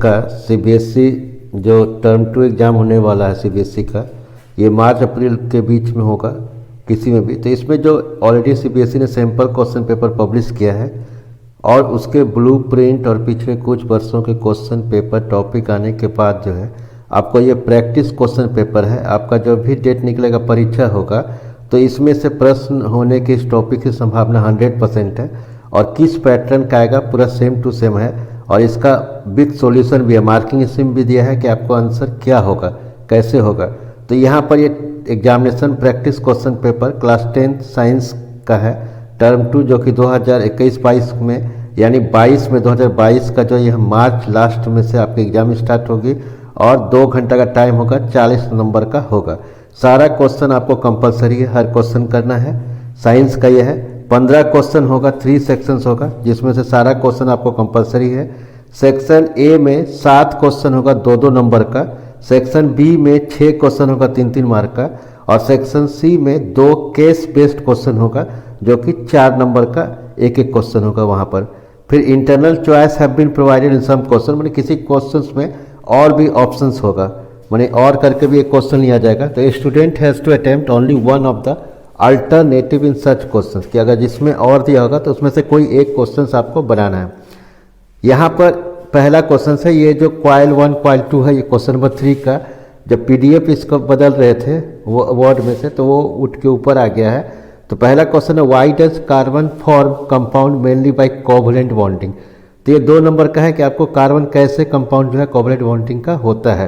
का सीबीएसई जो term 2 exam होने वाला है सीबीएसई का, ये मार्च अप्रैल के बीच में होगा किसी में भी। तो इसमें जो ऑलरेडी सीबीएसई ने सैम्पल क्वेश्चन पेपर पब्लिश किया है और उसके ब्लूप्रिंट और पिछले कुछ वर्षों के क्वेश्चन पेपर टॉपिक आने के बाद जो है आपको ये प्रैक्टिस क्वेश्चन पेपर है। आपका जो भी डेट निकलेगा परीक्षा होगा तो इसमें से प्रश्न होने की इस टॉपिक की संभावना 100% है और किस पैटर्न का आएगा पूरा सेम टू सेम है और इसका विद सॉल्यूशन भी है, मार्किंग स्कीम भी दिया है कि आपको आंसर क्या होगा कैसे होगा। तो यहाँ पर ये examination practice question paper class 10 science का है टर्म 2 जो कि 2021-22 में यानी 22 में 2022 का जो यह मार्च लास्ट में से आपकी एग्जाम स्टार्ट होगी और 2 घंटा का टाइम होगा, 40 नंबर का होगा। सारा क्वेश्चन आपको कंपलसरी है, हर क्वेश्चन करना है। साइंस का यह है 15 क्वेश्चन होगा, 3 सेक्शंस होगा जिसमें से सारा क्वेश्चन आपको कंपलसरी है। सेक्शन ए में 7 क्वेश्चन होगा 2-2 नंबर का, सेक्शन बी में 6 क्वेश्चन होगा 3-3 मार्क का और सेक्शन सी में 2 केस बेस्ड क्वेश्चन होगा जो कि 4 नंबर का एक क्वेश्चन होगा वहाँ पर। फिर internal choice have been provided in some question, मैंने किसी क्वेश्चंस में और भी ऑप्शंस होगा, मैंने और करके भी एक क्वेश्चन लिया जाएगा। तो student has to attempt only one of the alternative in such question, कि अगर जिसमें और दिया होगा तो उसमें से कोई एक क्वेश्चन आपको बनाना है। यहाँ पर पहला क्वेश्चन है, ये जो क्वाइल 1 क्वाइल 2 है, ये क्वेश्चन नंबर 3 का जब पीडीएफ इसको बदल रहे थे वो वर्ड में से तो वो उठ के ऊपर आ गया है। तो पहला क्वेश्चन है why does carbon form compound mainly by covalent bonding. तो ये 2 नंबर का है कि आपको कार्बन कैसे कंपाउंड जो है कोवलेंट बॉन्डिंग का होता है।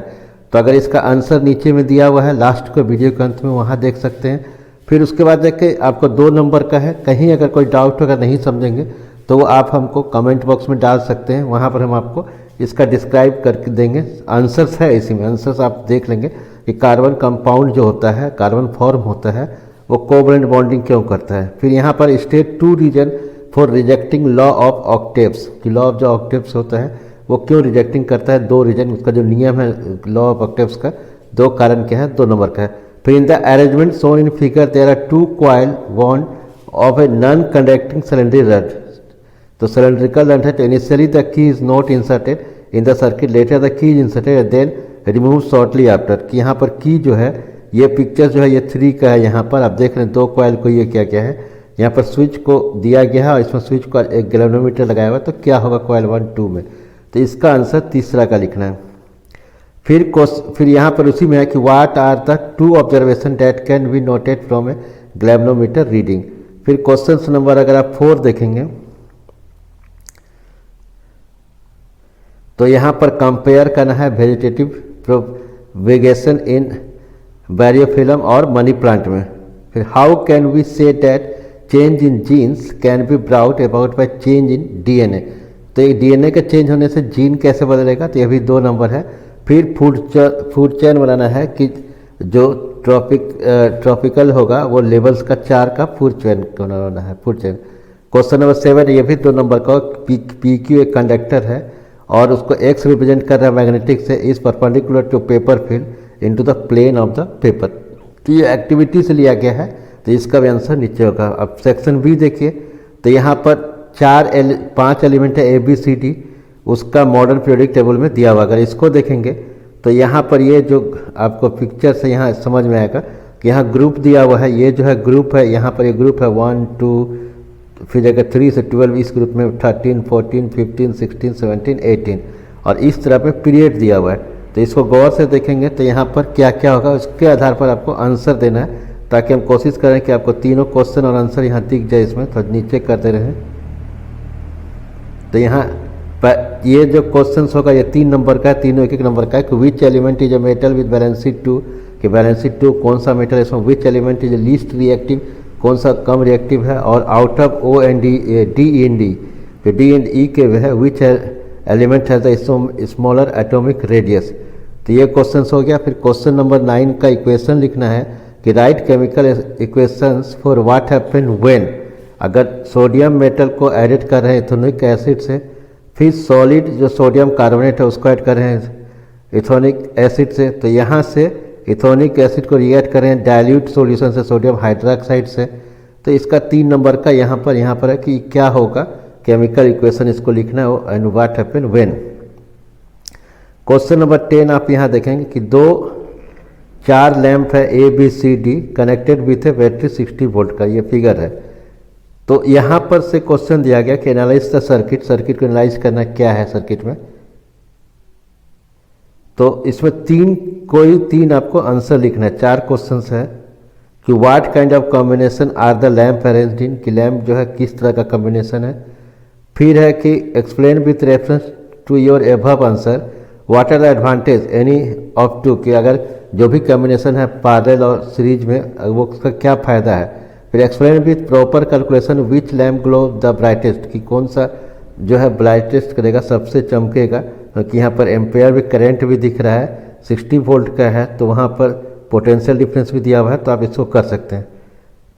तो अगर इसका आंसर नीचे में दिया हुआ है लास्ट को वीडियो के अंत में वहाँ देख सकते हैं। फिर उसके बाद देखिए आपको 2 नंबर का है, कहीं अगर कोई डाउट अगर नहीं समझेंगे तो वो आप हमको कमेंट बॉक्स में डाल सकते हैं, वहाँ पर हम आपको इसका डिस्क्राइब करके देंगे। आंसर्स है इसी में, आंसर्स आप देख लेंगे कि कार्बन कंपाउंड जो होता है कार्बन फॉर्म होता है वो कोवलेंट बॉन्डिंग क्यों करता है। फिर यहाँ पर state 2 reason for rejecting law of octaves, कि लॉ ऑफ जो ऑक्टेव्स होता है वो क्यों रिजेक्टिंग करता है, 2 रीजन, उसका जो नियम है लॉ ऑफ ऑक्टेव्स का 2 कारण क्या है, 2 नंबर का है। फिर in the arrangement shown in figure there are 2 coil bound of a non conducting cylinder rod. तो सिलेंड्रिकल रड है तो initially the key is not inserted in the circuit, later the key is inserted and then remove shortly after. कि यहाँ पर की जो है ये पिक्चर जो है ये 3 का है, यहाँ पर आप देख रहे हैं 2 कॉइल को ये क्या क्या है, यहाँ पर स्विच को दिया गया है और इसमें स्विच को एक गैल्वेनोमीटर लगाया हुआ है। तो क्या होगा कॉइल 1-2 में, तो इसका आंसर तीसरा का लिखना है। फिर यहाँ पर उसी में है कि what are the 2 observation that can be noted from a galvanometer reading. फिर क्वेश्चन नंबर अगर आप 4 देखेंगे तो यहाँ पर कंपेयर करना है वेजिटेटिव प्रोपेगेशन इन बैरियोफिलम और मनी प्लांट में। फिर how can we say that change in genes can be brought about by change in DNA. तो ये डीएनए के चेंज होने से जीन कैसे बदलेगा, तो ये भी 2 नंबर है। फिर फूड चेन बनाना है कि जो ट्रॉपिकल होगा वो लेवल्स का 4 का फूड चेन बनाना है, फूड चेन। क्वेश्चन नंबर 7 ये भी 2 नंबर का, पी क्यू एक कंडक्टर है और उसको एक्स रिप्रेजेंट कर रहा है मैग्नेटिक से, is perpendicular to paper field into the plane of the paper. तो ये एक्टिविटी से लिया गया है तो इसका भी आंसर नीचे होगा। अब सेक्शन बी देखिए तो यहाँ पर 5 एलिमेंट है ABCD, उसका मॉडर्न पीरियोडिक टेबल में दिया हुआ। अगर इसको देखेंगे तो यहाँ पर ये जो आपको पिक्चर से यहाँ समझ में आएगा कि यहाँ ग्रुप दिया हुआ है, ये जो है ग्रुप है, यहाँ पर ये ग्रुप है 1 2, फिर जगह 3 से 12, इस ग्रुप में 13 14 15 16 17 18 और इस तरह पे पीरियड दिया हुआ है। तो इसको गौर से देखेंगे तो यहाँ पर क्या क्या होगा उसके आधार पर आपको आंसर देना है, ताकि हम कोशिश करें कि आपको तीनों क्वेश्चन और आंसर यहाँ दिख जाए। इसमें तो नीचे करते रहें। तो यहाँ ये जो क्वेश्चन होगा ये 3 नंबर का है, तीनों 1-1 नंबर का है। कि which element is a metal with valency 2, कि वैलेंसी 2 कौन सा मेटल है इसमें। Which element is least reactive, कौन सा कम रिएक्टिव है। और out of O and D and E, जो D एंड E के है विच एलिमेंट है द स्मॉलर एटॉमिक रेडियस। तो ये क्वेश्चन हो गया। फिर क्वेश्चन नंबर 9 का इक्वेशन लिखना है कि right chemical equations for what happen when, अगर सोडियम मेटल को एडिट कर रहे हैं इथेनोइक एसिड से, फिर सॉलिड जो सोडियम कार्बोनेट है उसको ऐड कर रहे हैं इथेनोइक एसिड से, तो यहाँ से इथेनोइक एसिड को रिएक्ट कर रहे हैं डाइल्यूट सॉल्यूशन से सोडियम हाइड्रोक्साइड से। तो इसका 3 नंबर का यहाँ पर है कि क्या होगा केमिकल इक्वेशन, इसको लिखना है and what happen when. Question number 10 आप यहाँ देखेंगे कि दो चार लैंप है A B C D connected with a battery 60 volt का, ये फिगर है। तो यहाँ पर से क्वेश्चन दिया गया कि एनालाइज द सर्किट, सर्किट को एनालाइज करना क्या है सर्किट में। तो इसमें कोई तीन आपको आंसर लिखना है। चार क्वेश्चंस है कि what kind of combination are the lamp arranged in, कि लैंप जो है किस तरह का कॉम्बिनेशन है। फिर है कि explain with reference to your above answer what are the advantage any of two, कि अगर जो भी कॉम्बिनेशन है पैरेलल और सीरीज में वो उसका क्या फ़ायदा है। फिर explain with proper calculation which lamp glow the brightest, कि कौन सा जो है ब्राइटेस्ट करेगा, सबसे चमकेगा, क्योंकि यहाँ पर एम्पेयर भी करंट भी दिख रहा है, 60 वोल्ट का है, तो वहाँ पर पोटेंशियल डिफरेंस भी दिया हुआ है, तो आप इसको कर सकते हैं।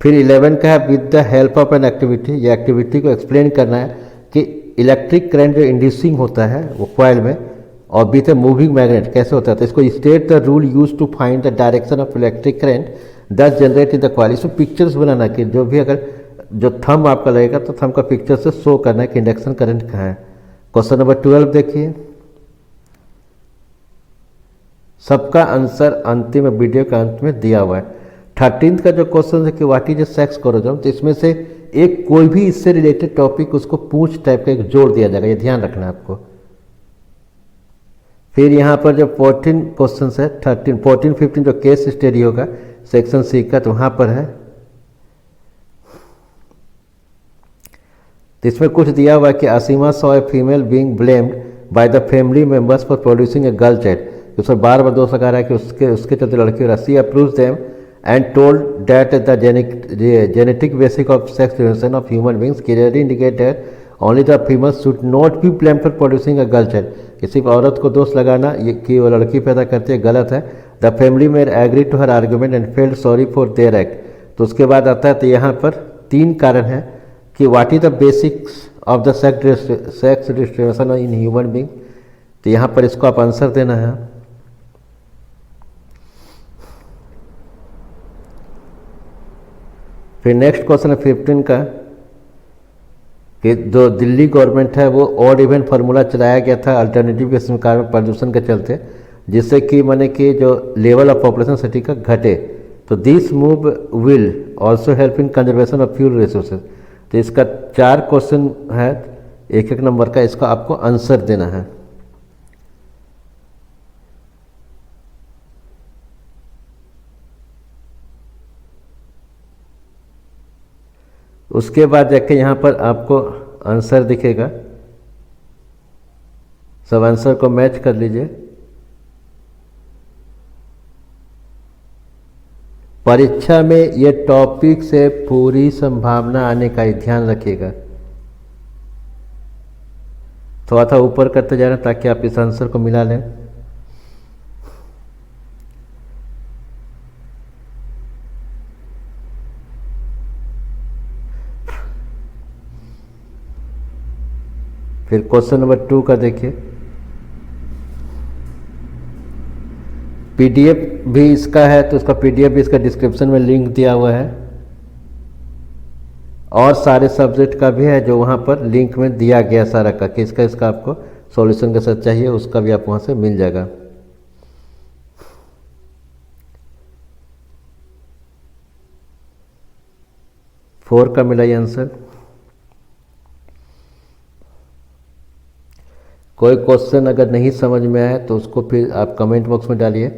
फिर 11 का है with the help of an activity, ये एक्टिविटी को एक्सप्लेन करना है कि इलेक्ट्रिक करंट जो इंड्यूसिंग होता है वो कॉइल में और विथ ए मूविंग मैग्नेट कैसे होता है। तो इसको state the rule use to find the direction of electric current that generate in the coil. इसमें पिक्चर्स बनाना कि जो भी अगर जो थंब आपका लगेगा तो थंब का पिक्चर से शो करना है कि इंडक्शन करंट कहाँ है। क्वेश्चन नंबर 12 देखिए, सबका आंसर अंतिम वीडियो के अंत में दिया हुआ है। 13 का जो क्वेश्चन है कि what is a sex chromosome, तो इसमें से एक कोई भी इससे रिलेटेड टॉपिक उसको पूछ टाइप का एक जोड़ दिया जाएगा, ये ध्यान रखना है आपको। फिर यहाँ पर जो 14 क्वेश्चन है 13, 14, 15 जो केस स्टडी होगा सेक्शन सी का, तो वहाँ पर है। तो इसमें कुछ दिया हुआ है कि Aseema saw a female being blamed by the family members for producing a girl child. उसमें बार बार दोष लगा रहा है कि उसके चलते लड़की और she approves them and told that the genetic basic of sex differentiation of human beings clearly indicate that only the female should not be blamed for producing a girl child. किसी औरत को दोष लगाना ये कि वो लड़की पैदा करती है गलत है। The family mayor agree to her argument and felt sorry for their act. तो उसके बाद आता है, तो यहाँ पर 3 कारण है कि what is the basics of the sex distribution in human being. तो यहाँ पर इसको आप आंसर देना है। फिर नेक्स्ट क्वेश्चन है 15 का कि जो दिल्ली गवर्नमेंट है वो ऑड इवन फार्मूला चलाया गया था अल्टरनेटिव के कार्बन प्रदूषण के चलते, जिससे कि माने कि जो लेवल ऑफ पॉपुलेशन सिटी का घटे। तो this move will also help in conservation of fuel resources. तो इसका 4 क्वेश्चन है 1-1 नंबर का, इसका आपको आंसर देना है। उसके बाद जाके यहाँ पर आपको आंसर दिखेगा, सब आंसर को मैच कर लीजिए। परीक्षा में ये टॉपिक से पूरी संभावना आने का ही ध्यान रखिएगा। थोड़ा सा ऊपर करते जा रहे हैं ताकि आप इस आंसर को मिला लें। फिर क्वेश्चन नंबर 2 का देखिए, पीडीएफ भी इसका है, तो इसका पीडीएफ भी इसका डिस्क्रिप्शन में लिंक दिया हुआ है, और सारे सब्जेक्ट का भी है जो वहाँ पर लिंक में दिया गया सारा का, कि इसका आपको सॉल्यूशन के साथ चाहिए उसका भी आप वहाँ से मिल जाएगा। फोर का मिला ये आंसर। कोई क्वेश्चन अगर नहीं समझ में आए तो उसको फिर आप कमेंट बॉक्स में डालिए,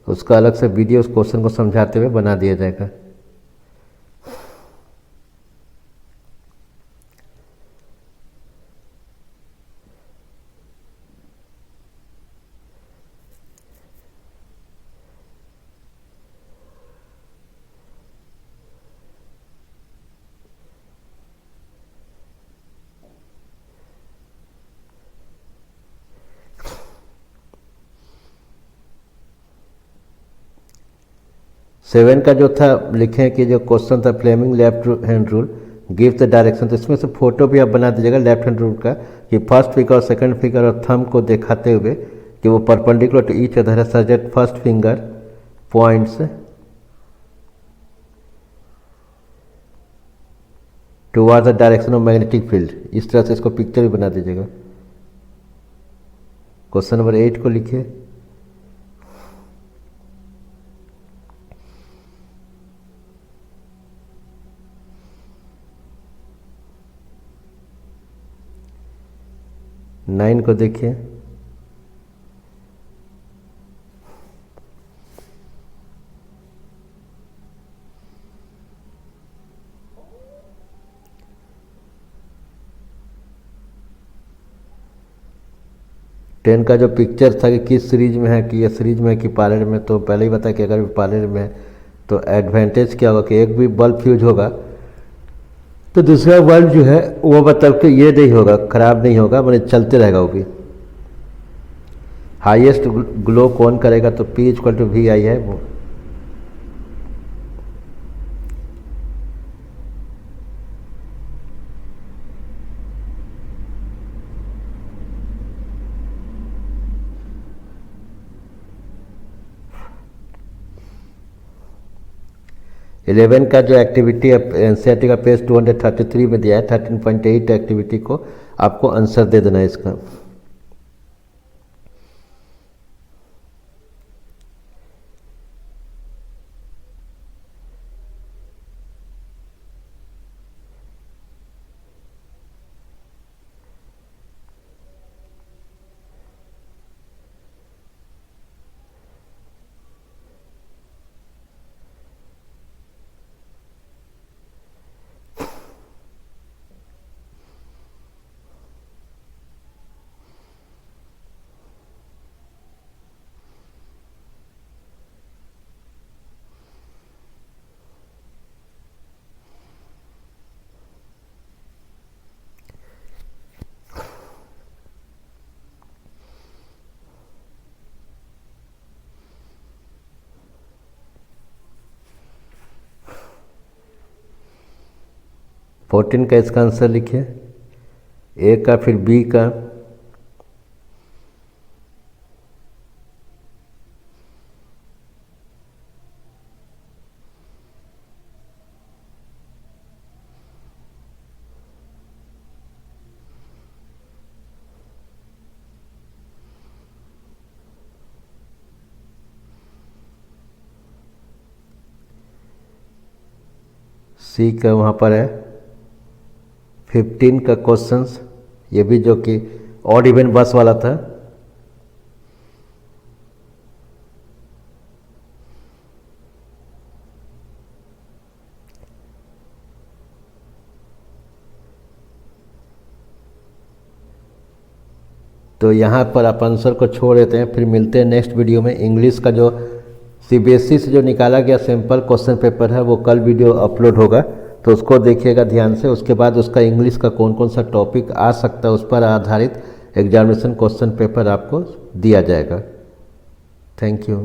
उसका अलग से वीडियो उस क्वेश्चन को समझाते हुए बना दिया जाएगा। सेवन का जो था लिखें कि जो क्वेश्चन था Fleming left hand rule give the direction, तो इसमें से फोटो भी आप बना दीजिएगा लेफ्ट हैंड रूल का, कि फर्स्ट फिगर और सेकंड फिगर और थंब को दिखाते हुए कि वो परपेंडिकुलर टू ईच अदर है, suggest first finger points toward the direction of magnetic field. इस तरह से इसको पिक्चर भी बना दीजिएगा। क्वेश्चन नंबर 8 को लिखिए। नाइन को देखिए। टेन का जो पिक्चर था कि किस सीरीज में है, कि ये सीरीज में है कि पार्लर में, तो पहले ही बताया कि अगर पार्लर में है तो एडवांटेज क्या होगा कि एक भी बल्ब फ्यूज होगा तो दूसरा बल्ब जो है वो मतलब कि ये नहीं होगा, खराब नहीं होगा, मतलब चलते रहेगा वो भी। हाईएस्ट ग्लो कौन करेगा, तो P=VI है वो। इलेवन का जो एक्टिविटी एनसीईआरटी का पेज 233 में दिया है, 13.8 एक्टिविटी को आपको आंसर दे देना है इसका। फोर्टीन का इसका आंसर लिखिए, ए का फिर बी का। सी का वहाँ पर है 15 का क्वेश्चंस, ये भी जो कि ऑड इवन बस वाला था। तो यहाँ पर आप आंसर को छोड़ देते हैं, फिर मिलते हैं नेक्स्ट वीडियो में। इंग्लिश का जो सीबीएसई से जो निकाला गया सैम्पल क्वेश्चन पेपर है वो कल वीडियो अपलोड होगा, तो उसको देखिएगा ध्यान से। उसके बाद उसका इंग्लिश का कौन कौन सा टॉपिक आ सकता है उस पर आधारित एग्जामिनेशन क्वेश्चन पेपर आपको दिया जाएगा। Thank you.